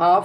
1/2